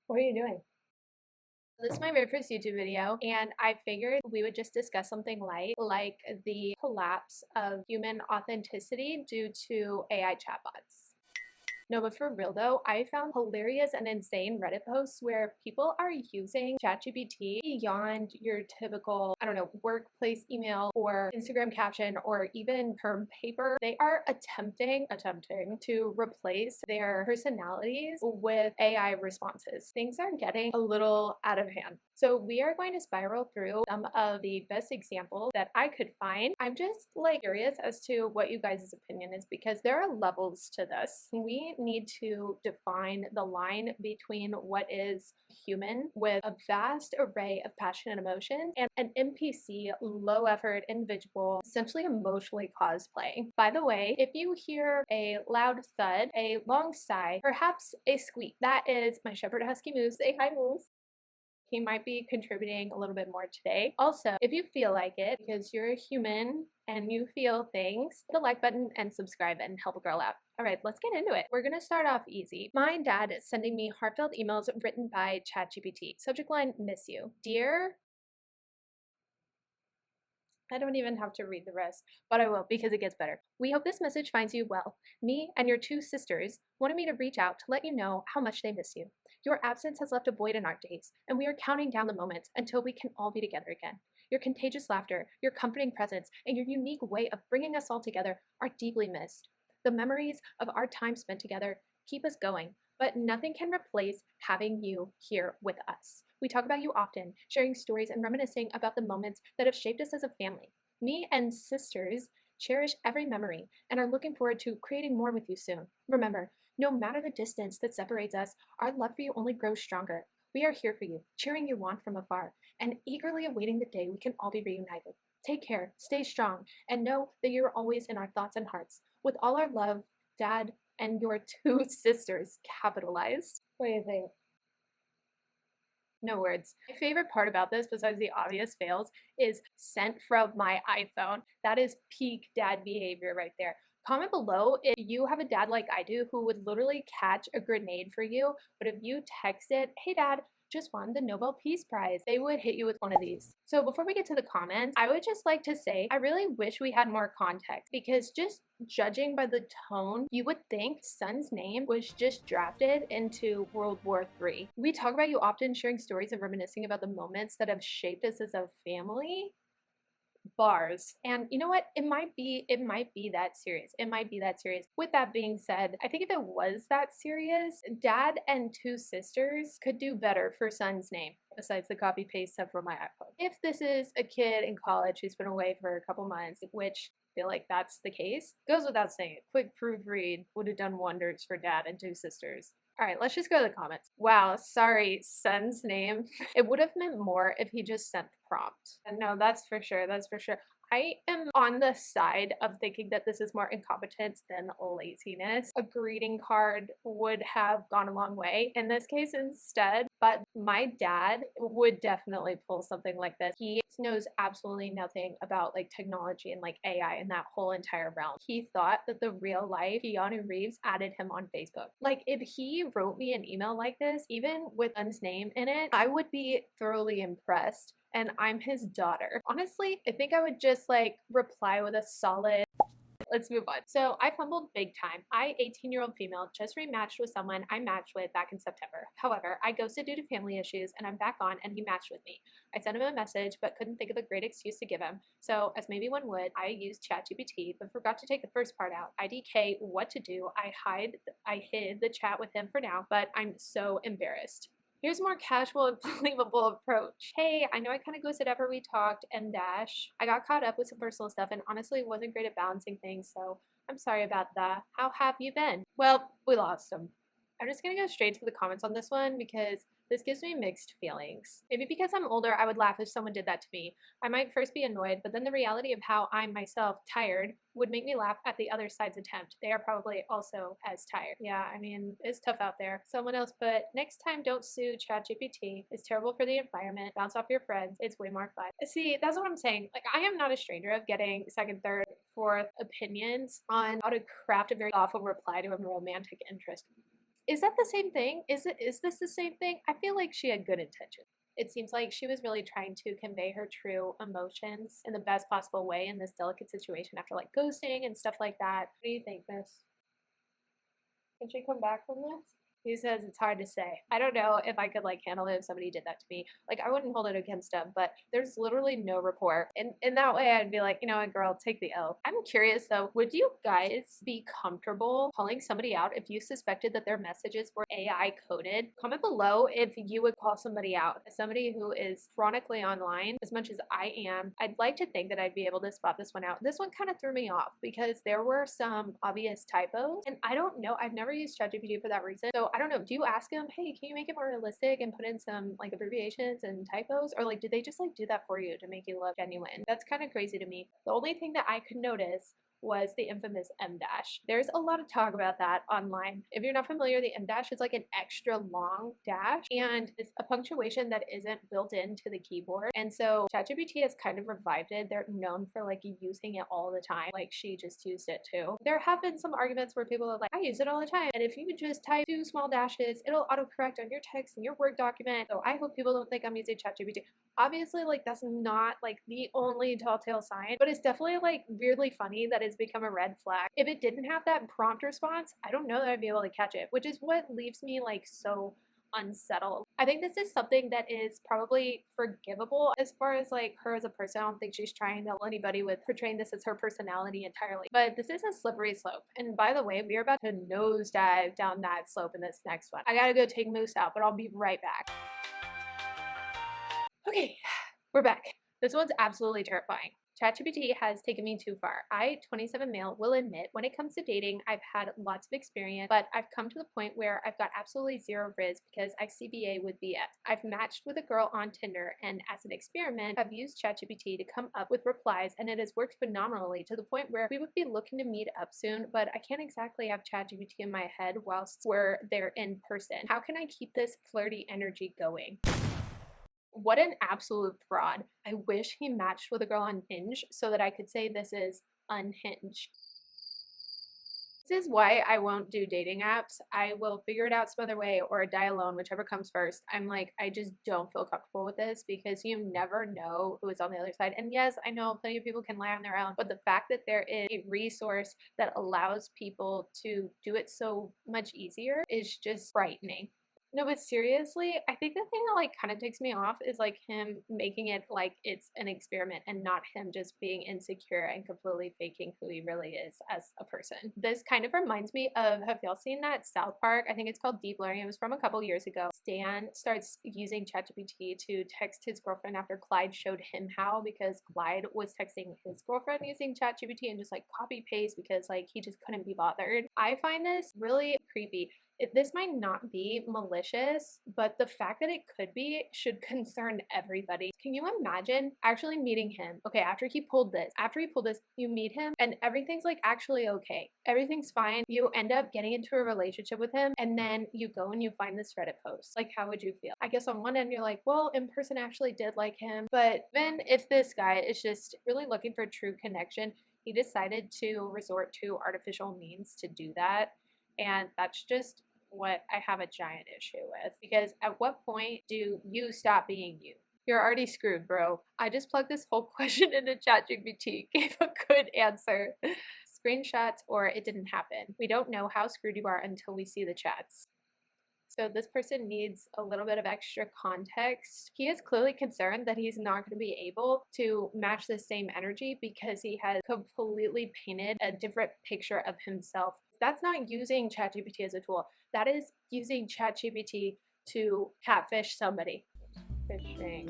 What are you doing? This is my very first YouTube video, and I figured we would just discuss something light, like the collapse of human authenticity due to AI chatbots. No, but for real though, I found hilarious and insane Reddit posts where people are using ChatGPT beyond your typical, I don't know, workplace email or Instagram caption or even term paper. They are attempting to replace their personalities with AI responses. Things are getting a little out of hand. So we are going to spiral through some of the best examples that I could find. I'm just like curious as to what you guys' opinion is because there are levels to this. We need to define the line between what is human with a vast array of passion and emotion and an NPC, low effort individual, essentially emotionally cosplaying. By the way, if you hear a loud thud, a long sigh, perhaps a squeak, that is my Shepherd Husky Moose. Say hi, Moose. He might be contributing a little bit more today. Also, if you feel like it, because you're a human and you feel things, hit the like button and subscribe and help a girl out. All right, let's get into it. We're gonna start off easy. My dad is sending me heartfelt emails written by ChatGPT. Subject line, miss you. Dear, I don't even have to read the rest, but I will because it gets better. We hope this message finds you well. Me and your two sisters wanted me to reach out to let you know how much they miss you. Your absence has left a void in our days, and we are counting down the moments until we can all be together again. Your contagious laughter, your comforting presence, and your unique way of bringing us all together are deeply missed. The memories of our time spent together keep us going, but nothing can replace having you here with us. We talk about you often, sharing stories and reminiscing about the moments that have shaped us as a family. Me and sisters cherish every memory and are looking forward to creating more with you soon. Remember, no matter the distance that separates us, our love for you only grows stronger. We are here for you, cheering you on from afar, and eagerly awaiting the day we can all be reunited. Take care, stay strong, and know that you're always in our thoughts and hearts. With all our love, Dad and your two sisters, capitalized. What do you think? No words. My favorite part about this, besides the obvious fails, is sent from my iPhone. That is peak dad behavior right there. Comment below if you have a dad like I do who would literally catch a grenade for you, but if you text it, hey dad, just won the Nobel Peace Prize, they would hit you with one of these. So before we get to the comments, I would just like to say I really wish we had more context because just judging by the tone, you would think Son's name was just drafted into World War III. We talk about you often sharing stories and reminiscing about the moments that have shaped us as a family. Bars. And you know what? It might be that serious. It might be that serious. With that being said, I think if it was that serious, dad and two sisters could do better for Son's name besides the copy paste stuff from my iPhone. If this is a kid in college who's been away for a couple months, which I feel like that's the case, goes without saying, a quick proofread would have done wonders for dad and two sisters. All right, let's just go to the comments. Wow, sorry, Son's name. It would have meant more if he just sent the prompt. And no, that's for sure. That's for sure. I am on the side of thinking that this is more incompetence than laziness. A greeting card would have gone a long way in this case instead, but my dad would definitely pull something like this. He knows absolutely nothing about like technology and like AI and that whole entire realm. He thought that the real life Keanu Reeves added him on Facebook. Like if he wrote me an email like this, even with Son's name in it, I would be thoroughly impressed. And I'm his daughter. Honestly, I think I would just like reply with a solid. Let's move on. So I fumbled big time. I, 18-year-old female, just rematched with someone I matched with back in September. However, I ghosted due to family issues and I'm back on and he matched with me. I sent him a message but couldn't think of a great excuse to give him. So as maybe one would, I used ChatGPT but forgot to take the first part out. IDK what to do. I hid the chat with him for now, but I'm so embarrassed. Here's a more casual and believable approach. Hey, I know I kind of ghosted after we talked and dash. I got caught up with some personal stuff and honestly wasn't great at balancing things, so I'm sorry about that. How have you been? Well, we lost him. I'm just gonna go straight to the comments on this one because this gives me mixed feelings. Maybe because I'm older, I would laugh if someone did that to me. I might first be annoyed, but then the reality of how I'm myself tired would make me laugh at the other side's attempt. They are probably also as tired. Yeah, I mean, it's tough out there. Someone else put, next time don't sue ChatGPT. It's terrible for the environment. Bounce off your friends. It's way more fun. See, that's what I'm saying. Like, I am not a stranger of getting second, third, fourth opinions on how to craft a very thoughtful reply to a romantic interest. Is that the same thing? Is this the same thing? I feel like she had good intentions. It seems like she was really trying to convey her true emotions in the best possible way in this delicate situation after like ghosting and stuff like that. What do you think, Miss? Can she come back from this? He says it's hard to say. I don't know if I could like handle it if somebody did that to me. Like I wouldn't hold it against them, but there's literally no rapport. And in that way I'd be like, you know what, girl, take the L. I'm curious though, would you guys be comfortable calling somebody out if you suspected that their messages were AI coded? Comment below if you would call somebody out. As somebody who is chronically online, as much as I am, I'd like to think that I'd be able to spot this one out. This one kind of threw me off because there were some obvious typos, and I don't know, I've never used ChatGPT for that reason. So I don't know. Do you ask them, hey, can you make it more realistic and put in some like abbreviations and typos? Or like, did they just like do that for you to make you look genuine? That's kind of crazy to me. The only thing that I could notice was the infamous M dash. There's a lot of talk about that online. If you're not familiar, the M dash is like an extra long dash and it's a punctuation that isn't built into the keyboard. And so ChatGPT has kind of revived it. They're known for like using it all the time. Like she just used it too. There have been some arguments where people are like, I use it all the time. And if you just type 2 small dashes, it'll autocorrect on your text in your Word document. So I hope people don't think I'm using ChatGPT. Obviously, like that's not like the only telltale sign, but it's definitely like weirdly funny that it's become a red flag. If it didn't have that prompt response, I don't know that I'd be able to catch it, which is what leaves me like so unsettled. I think this is something that is probably forgivable as far as like her as a person. I don't think she's trying to kill anybody with portraying this as her personality entirely, but this is a slippery slope. And by the way, we are about to nosedive down that slope in this next one. I gotta go take Moose out, but I'll be right back. Okay, we're back. This one's absolutely terrifying. ChatGPT has taken me too far. I, 27 male, will admit when it comes to dating, I've had lots of experience, but I've come to the point where I've got absolutely zero riz because I CBA with BS. I've matched with a girl on Tinder, and as an experiment, I've used ChatGPT to come up with replies, and it has worked phenomenally to the point where we would be looking to meet up soon, but I can't exactly have ChatGPT in my head whilst we're there in person. How can I keep this flirty energy going? What an absolute fraud. I wish he matched with a girl on Hinge so that I could say this is unhinged. This is why I won't do dating apps. I will figure it out some other way or die alone, whichever comes first. I'm like, I just don't feel comfortable with this because you never know who is on the other side. And yes, I know plenty of people can lie on their own, but the fact that there is a resource that allows people to do it so much easier is just frightening. No, but seriously, I think the thing that like kind of takes me off is like him making it like it's an experiment and not him just being insecure and completely faking who he really is as a person. This kind of reminds me of, have y'all seen that South Park? I think it's called Deep Learning. It was from a couple years ago. Stan starts using ChatGPT to text his girlfriend after Clyde showed him how, because Clyde was texting his girlfriend using ChatGPT and just like copy paste because like he just couldn't be bothered. I find this really creepy. This might not be malicious, but the fact that it could be should concern everybody. Can you imagine actually meeting him? Okay, after he pulled this, you meet him and everything's like actually okay. Everything's fine. You end up getting into a relationship with him and then you go and you find this Reddit post. Like, how would you feel? I guess on one end you're like, well, in person I actually did like him. But then if this guy is just really looking for true connection, he decided to resort to artificial means to do that. And that's just what I have a giant issue with. Because at what point do you stop being you? You're already screwed, bro. I just plugged this whole question into ChatGPT, gave a good answer. Screenshots or it didn't happen. We don't know how screwed you are until we see the chats. So this person needs a little bit of extra context. He is clearly concerned that he's not going to be able to match the same energy because he has completely painted a different picture of himself. That's not using ChatGPT as a tool. That is using ChatGPT to catfish somebody. Fishing.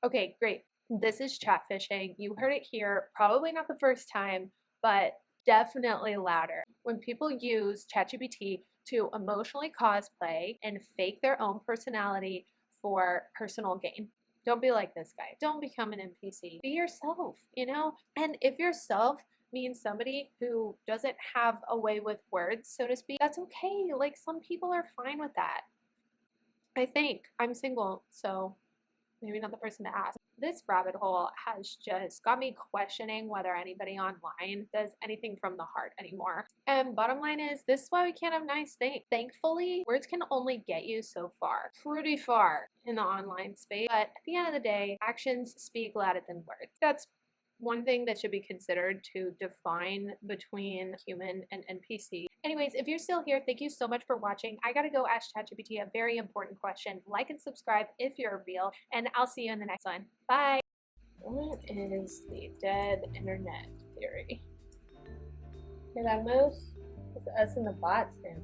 Okay, great. This is chat fishing. You heard it here, probably not the first time, but definitely louder. When people use ChatGPT to emotionally cosplay and fake their own personality for personal gain. Don't be like this guy. Don't become an NPC. Be yourself, you know? And if yourself means somebody who doesn't have a way with words, so to speak, that's okay. Like, some people are fine with that. I think I'm single, so maybe not the person to ask. This rabbit hole has just got me questioning whether anybody online does anything from the heart anymore. And bottom line is, this is why we can't have nice things. Thankfully, words can only get you so far, pretty far in the online space. But at the end of the day, actions speak louder than words. That's one thing that should be considered to define between human and NPC. Anyways, if you're still here, thank you so much for watching. I gotta go ask ChatGPT a very important question. Like and subscribe if you're real, and I'll see you in the next one. Bye. What is the dead internet theory? Hear that, Moose? It's us and the bots now.